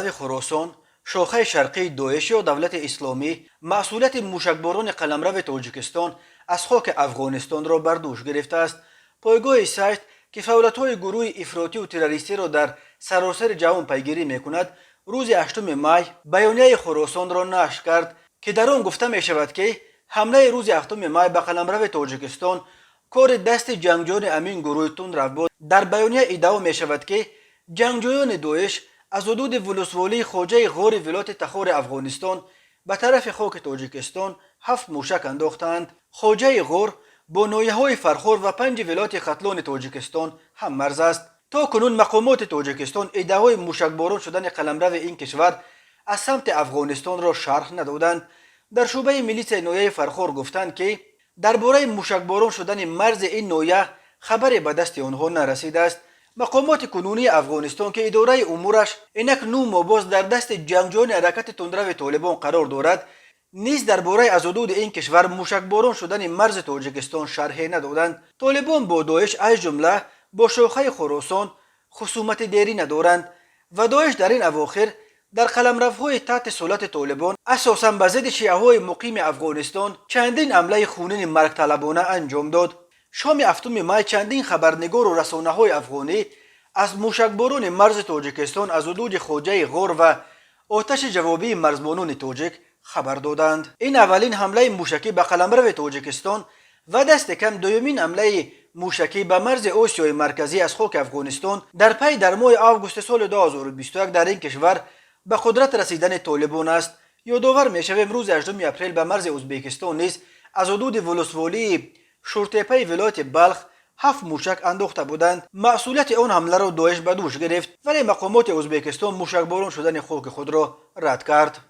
قلمرو خراسان شاخه شرقی داعش یا دولت اسلامی مسئولیت موشکباران قلمرو تاجیکستان از خاک افغانستان را بر دوش گرفته است. پایگاه سایت که فعالیت‌های گروه افراطی و تروریستی را در سراسر جهان پیگیری می‌کند، روز 8 می بیانیه خراسان را نشر کرد که در آن گفته می‌شود که حمله روز 7 می به قلمرو تاجیکستان کار دست جنگجویان امین گروه تندرو بود. در بیانیه ادعا می‌شود که جنگجویان داعش از حدود ولسوالی خواجه غور ولایت تخار افغانستان به طرف خاک تاجیکستان 7 موشک انداختند. خواجه غور با ناحیه‌های فرخار و 5 ولایت ختلان تاجیکستان هم مرز است. تا کنون مقامات تاجیکستان ادعای موشکباران شدن قلمرو این کشور از سمت افغانستان را شرح ندادند. در شعبه میلیس ناحیه فرخار گفتند که درباره موشکباران شدن مرز این ناحیه خبری به دست آنها نرسیده است. مقامات کنونی افغانستان که اداره امورش اینک 9 ماه باز در دست جنگجویان حرکت تندرو طالبان قرار دارد، نیز درباره از حدود این کشور موشکباران شدن مرز تاجیکستان شرحی ندادند. طالبان با داعش از جمله با شاخه خراسان خصومت دیری ندارند و داعش در این اواخر در قلمروهای تحت سلطه طالبان اساساً به ضد شیعه‌های مقیم افغانستان چندین حمله خونین مرگ طلبانه انجام داد. شام 7 می چندین خبرنگار و رسانه‌های افغانی از موشکباران مرز تاجیکستان از حدود خواجه غور و آتش جوابی مرزبانان تاجیک خبر دادند. این اولین حمله موشکی به قلمرو تاجیکستان و دست کم دومین حمله موشکی به مرز آسیای مرکزی از خاک افغانستان در پی در ماه آگوست سال 2021 در این کشور به قدرت رسیدن طالبان است. یادآور می‌شویم روز 8 اپریل به مرز ازبکستان نیز از حدود ولسوالی شورتپه ولایت بلخ 7 موشک انداخته بودند. مسئولیت آن حمله را داعش به دوش گرفت، ولی مقامات ازبکستان موشکباران شدن خاک خود را رد کرد.